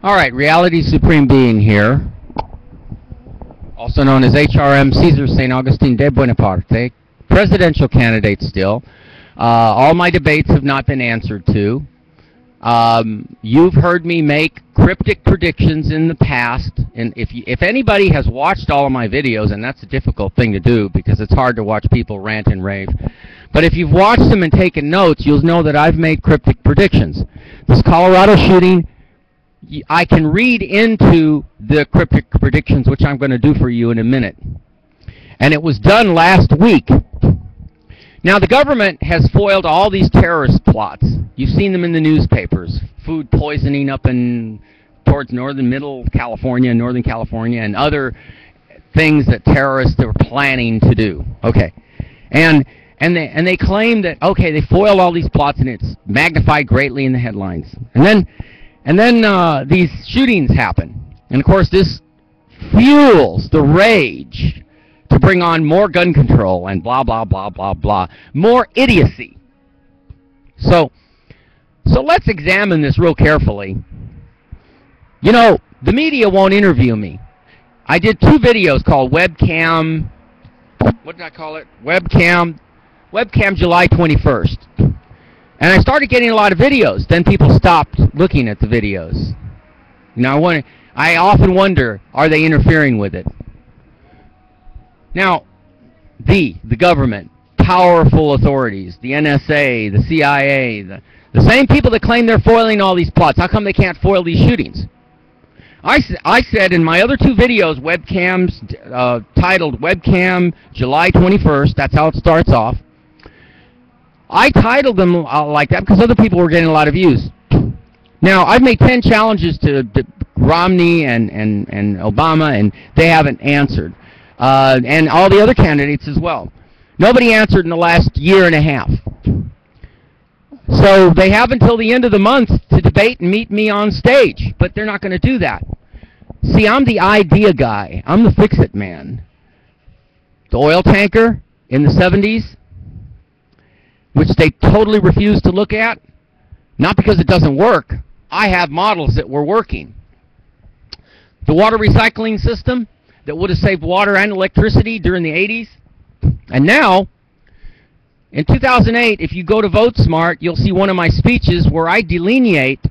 All right, Reality Supreme Being here, also known as HRM Caesar St. Augustine de Buonaparte, presidential candidate still. All my debates have not been answered to. You've heard me make cryptic predictions in the past, and if anybody has watched all of my videos, and that's a difficult thing to do because it's hard to watch people rant and rave, but if you've watched them and taken notes, you'll know that I've made cryptic predictions. This Colorado shooting, I can read into the cryptic predictions, which I'm going to do for you in a minute. And it was done last week. Now, the government has foiled all these terrorist plots. You've seen them in the newspapers. Food poisoning up in towards Northern California, and other things that terrorists are planning to do. Okay. And they claim that, okay, they foiled all these plots and it's magnified greatly in the headlines. And then these shootings happen. And of course this fuels the rage to bring on more gun control and blah, blah, blah, blah, blah. More idiocy. So let's examine this real carefully. You know, the media won't interview me. I did 2 videos called Webcam, what did I call it? Webcam July 21st. And I started getting a lot of videos. Then people stopped looking at the videos. You know, I often wonder, are they interfering with it? Now, the government, powerful authorities, the NSA, the CIA, the same people that claim they're foiling all these plots, how come they can't foil these shootings? I said in my other 2 videos, webcams, titled Webcam July 21st, that's how it starts off. I titled them like that because other people were getting a lot of views. Now, I've made 10 challenges to Romney and Obama, and they haven't answered. And all the other candidates as well. Nobody answered in the last year and a half. So they have until the end of the month to debate and meet me on stage, but they're not going to do that. See, I'm the idea guy. I'm the fix-it man. The oil tanker in the 70s, which they totally refuse to look at, not because it doesn't work. I have models that were working. The water recycling system that would have saved water and electricity during the 80s. And now, in 2008, if you go to Vote Smart, you'll see one of my speeches where I delineate,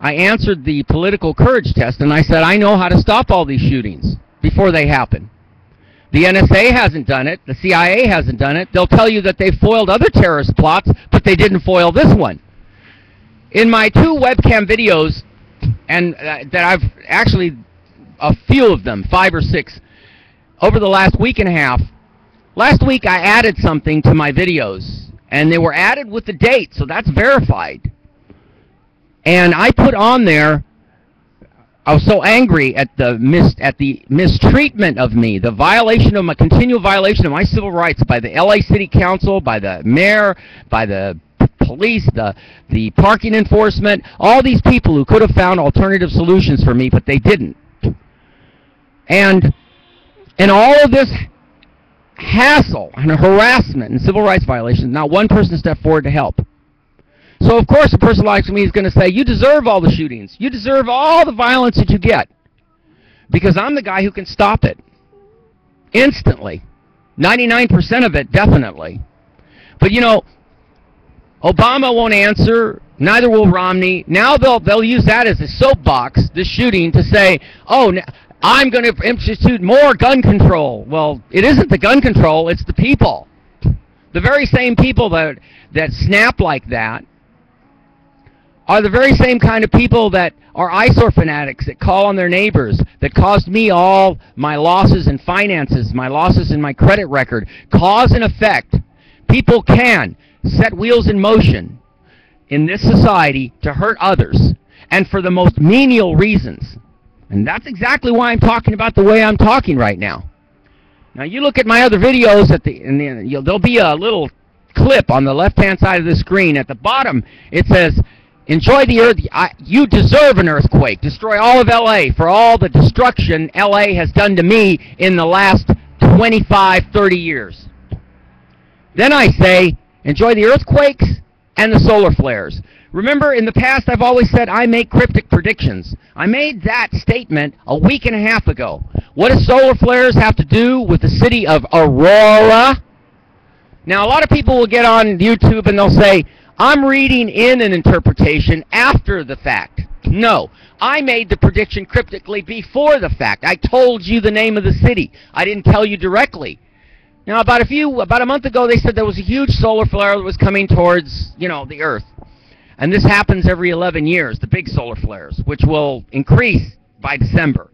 I answered the political courage test, and I said, I know how to stop all these shootings before they happen. The NSA hasn't done it. The CIA hasn't done it. They'll tell you that they foiled other terrorist plots, but they didn't foil this one. In my 2 webcam videos, and that I've actually, a few of them, 5 or 6, over the last week and a half, last week I added something to my videos, and they were added with the date, so that's verified. And I put on there, I was so angry at the mistreatment of me, the violation of my continual violation of my civil rights by the LA City Council, by the mayor, by the police, the parking enforcement, all these people who could have found alternative solutions for me, but they didn't. And all of this hassle and harassment and civil rights violations, not one person stepped forward to help. So, of course, a person like me is going to say, you deserve all the shootings. You deserve all the violence that you get. Because I'm the guy who can stop it. Instantly. 99% of it, definitely. But, you know, Obama won't answer. Neither will Romney. Now they'll use that as a soapbox, this shooting, to say, oh, I'm going to institute more gun control. Well, it isn't the gun control, it's the people. The very same people that snap like that are the very same kind of people that are eyesore fanatics, that call on their neighbors, that caused me all my losses in finances, my losses in my credit record. Cause and effect. People can set wheels in motion in this society to hurt others, and for the most menial reasons. And that's exactly why I'm talking about the way I'm talking right now. Now, you look at my other videos, there'll be a little clip on the left-hand side of the screen. At the bottom, it says, enjoy the earth. You deserve an earthquake. Destroy all of LA for all the destruction LA has done to me in the last 25, 30 years. Then I say, enjoy the earthquakes and the solar flares. Remember, in the past, I've always said I make cryptic predictions. I made that statement a week and a half ago. What do solar flares have to do with the city of Aurora? Now, a lot of people will get on YouTube and they'll say, I'm reading in an interpretation after the fact. No, I made the prediction cryptically before the fact. I told you the name of the city. I didn't tell you directly. Now, about a month ago, they said there was a huge solar flare that was coming towards, the Earth. And this happens every 11 years, the big solar flares, which will increase by December.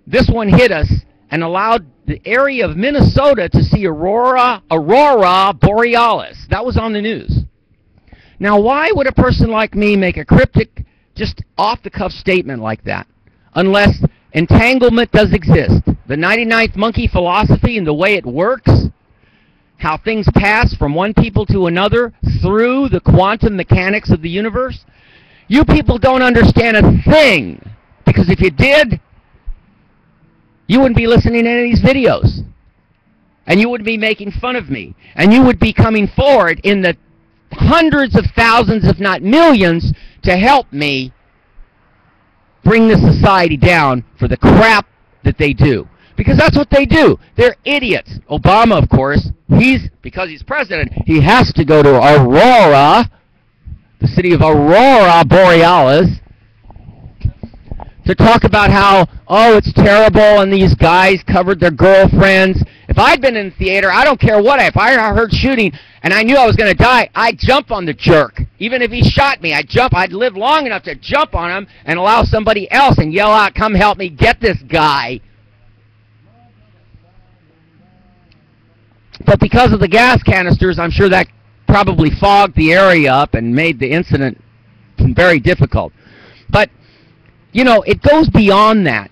This one hit us and allowed the area of Minnesota to see Aurora Borealis. That was on the news. Now, why would a person like me make a cryptic, just off-the-cuff statement like that? Unless entanglement does exist. The 99th monkey philosophy and the way it works, how things pass from one people to another through the quantum mechanics of the universe. You people don't understand a thing, because if you did, you wouldn't be listening to any of these videos. And you would be making fun of me. And you would be coming forward in the hundreds of thousands, if not millions, to help me bring this society down for the crap that they do. Because that's what they do. They're idiots. Obama, of course, because he's president, he has to go to Aurora, the city of Aurora Borealis, to talk about how, oh, it's terrible, and these guys covered their girlfriends. If I'd been in the theater, I don't care what, if I heard shooting and I knew I was going to die, I'd jump on the jerk. Even if he shot me, I'd live long enough to jump on him and allow somebody else and yell out, come help me get this guy. But because of the gas canisters, I'm sure that probably fogged the area up and made the incident very difficult. But it goes beyond that.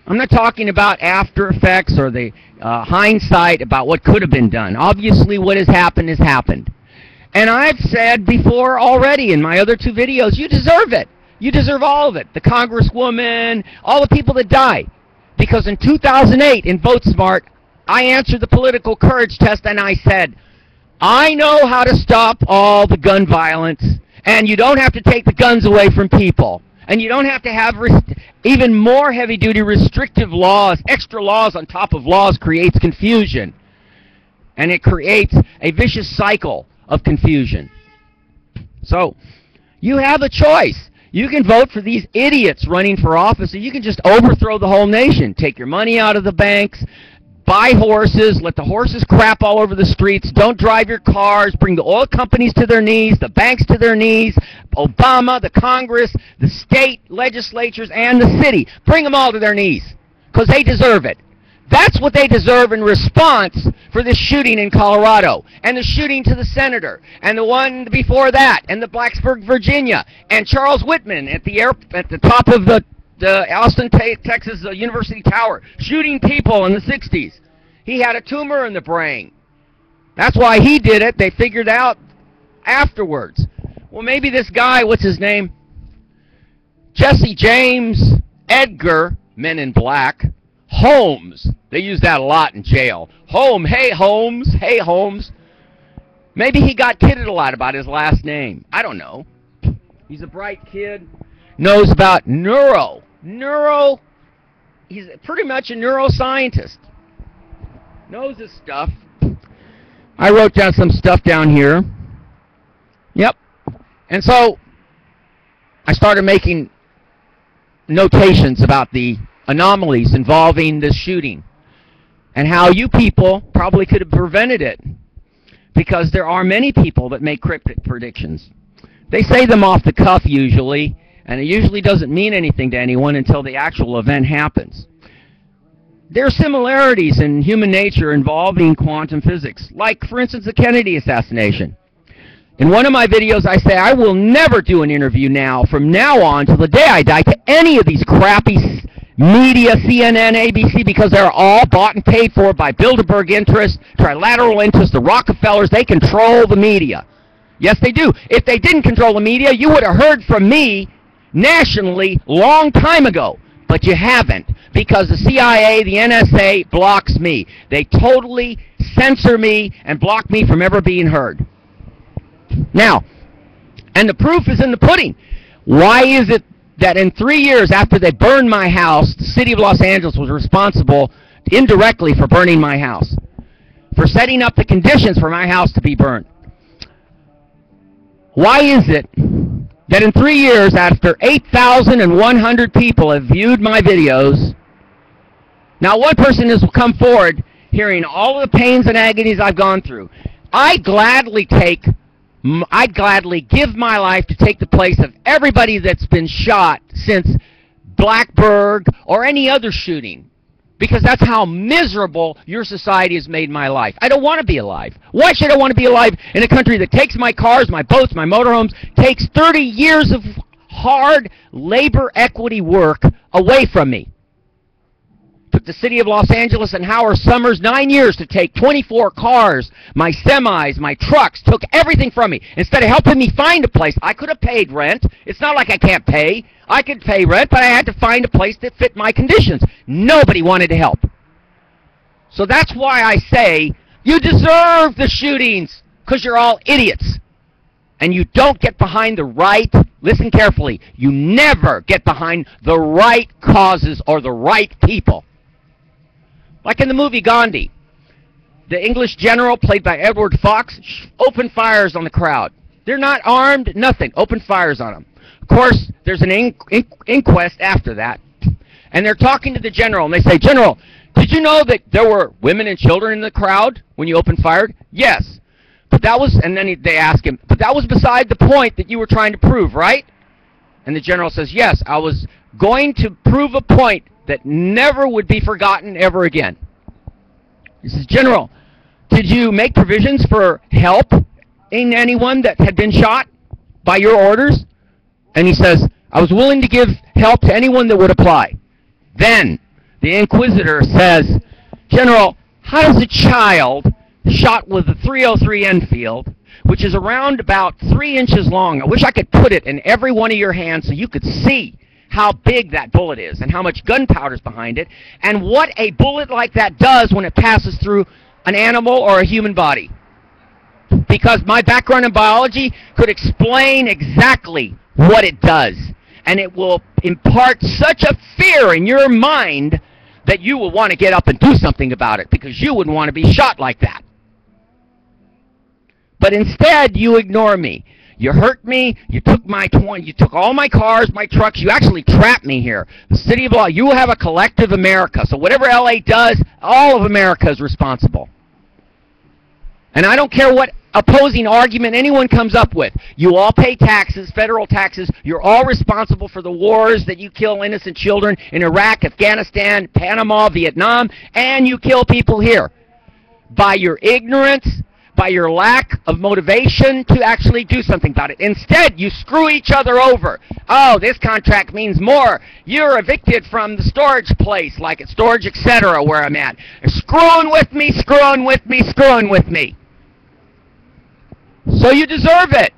I'm not talking about after effects or the hindsight about what could have been done. Obviously, what has happened has happened. And I've said before already in my other two videos, you deserve it. You deserve all of it. The congresswoman, all the people that died. Because in 2008, in Vote Smart, I answered the political courage test and I said, I know how to stop all the gun violence, and you don't have to take the guns away from people. And you don't have to have even more heavy-duty restrictive laws. Extra laws on top of laws creates confusion. And it creates a vicious cycle of confusion. So, you have a choice. You can vote for these idiots running for office, or you can just overthrow the whole nation. Take your money out of the banks, buy horses, let the horses crap all over the streets, don't drive your cars, bring the oil companies to their knees, the banks to their knees, Obama, the Congress, the state legislatures, and the city. Bring them all to their knees, because they deserve it. That's what they deserve in response for this shooting in Colorado, and the shooting to the senator, and the one before that, and the Blacksburg, Virginia, and Charles Whitman at the top of the Austin, Texas University Tower, shooting people in the 60s. He had a tumor in the brain. That's why he did it. They figured out afterwards. Well, maybe this guy, what's his name? Jesse James Edgar, Men in Black, Holmes. They use that a lot in jail. Hey Holmes, hey Holmes. Maybe he got kidded a lot about his last name. I don't know. He's a bright kid. Knows about he's pretty much a neuroscientist. Knows his stuff. I wrote down some stuff down here. Yep. And so I started making notations about the anomalies involving this shooting and how you people probably could have prevented it, because there are many people that make cryptic predictions. They say them off the cuff usually, and it usually doesn't mean anything to anyone until the actual event happens. There are similarities in human nature involving quantum physics, like, for instance, the Kennedy assassination. In one of my videos, I say I will never do an interview from now on till the day I die, to any of these crappy media, CNN, ABC, because they're all bought and paid for by Bilderberg interests, trilateral interests, the Rockefellers. They control the media. Yes, they do. If they didn't control the media, you would have heard from me nationally long time ago, but you haven't, because the CIA, the NSA blocks me. They totally censor me and block me from ever being heard. Now, And the proof is in the pudding. Why is it that in 3 years after they burned my house, the city of Los Angeles was responsible indirectly for burning my house, for setting up the conditions for my house to be burned? Why is it that in 3 years, after 8,100 people have viewed my videos, now one person has come forward hearing all of the pains and agonies I've gone through. I'd gladly give my life to take the place of everybody that's been shot since Blackburg or any other shooting, because that's how miserable your society has made my life. I don't want to be alive. Why should I want to be alive in a country that takes my cars, my boats, my motorhomes, takes 30 years of hard labor equity work away from me? Took the city of Los Angeles and Howard Summers 9 years to take 24 cars, my semis, my trucks, took everything from me. Instead of helping me find a place, I could have paid rent. It's not like I can't pay. I could pay rent, but I had to find a place that fit my conditions. Nobody wanted to help. So that's why I say you deserve the shootings, because you're all idiots. And you don't get behind the right, listen carefully, you never get behind the right causes or the right people. Like in the movie Gandhi, the English general, played by Edward Fox, opened fires on the crowd. They're not armed, nothing. Opened fires on them. Of course, there's an inquest after that. And they're talking to the general, and they say, "General, did you know that there were women and children in the crowd when you opened fire?" "Yes." "But that was," and then they ask him, "but that was beside the point that you were trying to prove, right?" And the general says, "Yes, I was going to prove a point that never would be forgotten ever again." He says, "General, did you make provisions for help in anyone that had been shot by your orders?" And he says, "I was willing to give help to anyone that would apply." Then the inquisitor says, "General, how does a child shot with a .303 Enfield, which is around about 3 inches long, I wish I could put it in every one of your hands so you could see how big that bullet is and how much gunpowder's behind it, and what a bullet like that does when it passes through an animal or a human body?" Because my background in biology could explain exactly what it does, and it will impart such a fear in your mind that you will want to get up and do something about it, because you wouldn't want to be shot like that. But instead, you ignore me. You hurt me. You took you took all my cars, my trucks. You actually trapped me here. The city of law. You have a collective America. So whatever LA does, all of America is responsible. And I don't care what opposing argument anyone comes up with. You all pay taxes, federal taxes. You're all responsible for the wars that you kill innocent children in Iraq, Afghanistan, Panama, Vietnam, and you kill people here. By your ignorance, by your lack of motivation to actually do something about it. Instead, you screw each other over. "Oh, this contract means more. You're evicted from the storage place, like at Storage Etc., where I'm at. Screwing with me, screwing with me, screwing with me." So you deserve it.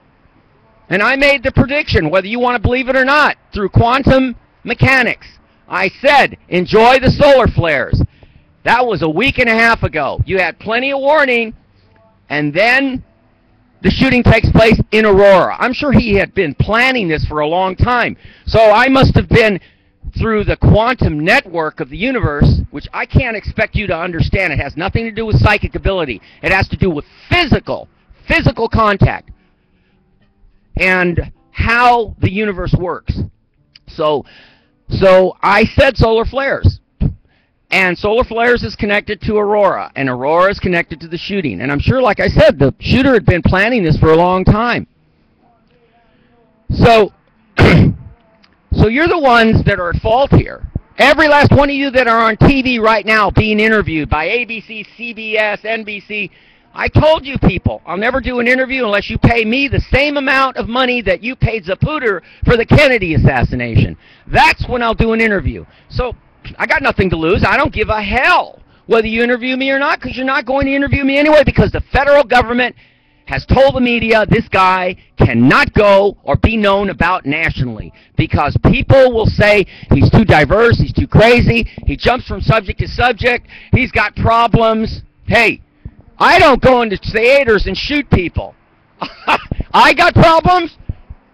And I made the prediction, whether you want to believe it or not, through quantum mechanics. I said, enjoy the solar flares. That was a week and a half ago. You had plenty of warning. And then the shooting takes place in Aurora. I'm sure he had been planning this for a long time. So I must have been through the quantum network of the universe, which I can't expect you to understand. It has nothing to do with psychic ability. It has to do with physical contact and how the universe works. So I said solar flares. And solar flares is connected to Aurora, and Aurora is connected to the shooting. And I'm sure, like I said, the shooter had been planning this for a long time. So, so you're the ones that are at fault here. Every last one of you that are on TV right now being interviewed by ABC, CBS, NBC, I told you people, I'll never do an interview unless you pay me the same amount of money that you paid Zapruder for the Kennedy assassination. That's when I'll do an interview. So I got nothing to lose. I don't give a hell whether you interview me or not, because you're not going to interview me anyway, because the federal government has told the media this guy cannot go or be known about nationally, because people will say he's too diverse, he's too crazy, he jumps from subject to subject, he's got problems. Hey, I don't go into theaters and shoot people. I got problems.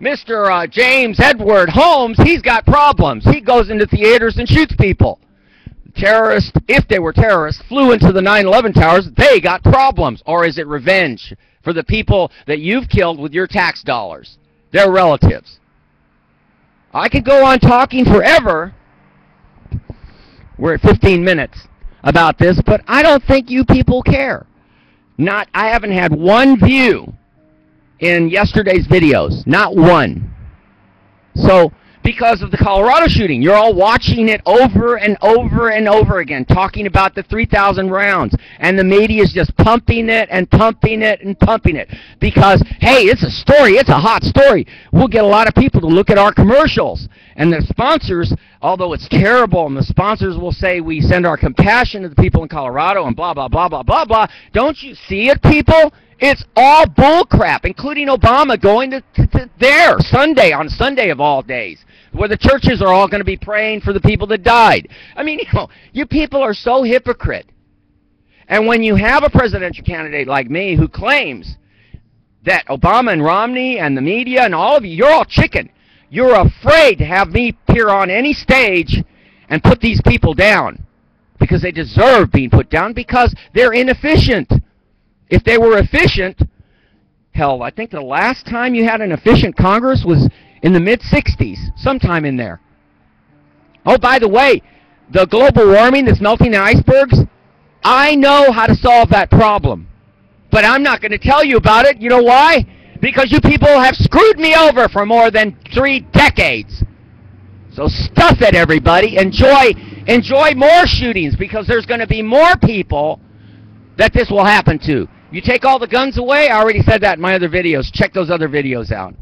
Mr. James Edward Holmes, he's got problems. He goes into theaters and shoots people. Terrorists, if they were terrorists, flew into the 9/11 towers. They got problems. Or is it revenge for the people that you've killed with your tax dollars? Their relatives. I could go on talking forever. We're at 15 minutes about this, but I don't think you people care. I haven't had one view in yesterday's videos. Not one. So, because of the Colorado shooting, you're all watching it over and over and over again, talking about the 3,000 rounds, and the media is just pumping it and pumping it and pumping it. Because, hey, it's a story, it's a hot story. We'll get a lot of people to look at our commercials. And the sponsors, although it's terrible, and the sponsors will say we send our compassion to the people in Colorado and blah, blah, blah, blah, blah, blah. Don't you see it, people? It's all bullcrap, including Obama going to there Sunday, on Sunday of all days, where the churches are all going to be praying for the people that died. I mean, you people are so hypocrite. And when you have a presidential candidate like me who claims that Obama and Romney and the media and all of you, you're all chicken. You're afraid to have me appear on any stage and put these people down because they deserve being put down because they're inefficient. If they were efficient, hell, I think the last time you had an efficient Congress was in the mid-'60s, sometime in there. Oh, by the way, the global warming that's melting the icebergs, I know how to solve that problem. But I'm not going to tell you about it. You know why? Because you people have screwed me over for more than 3 decades. So stuff it, everybody. Enjoy more shootings because there's going to be more people that this will happen to. You take all the guns away, I already said that in my other videos. Check those other videos out.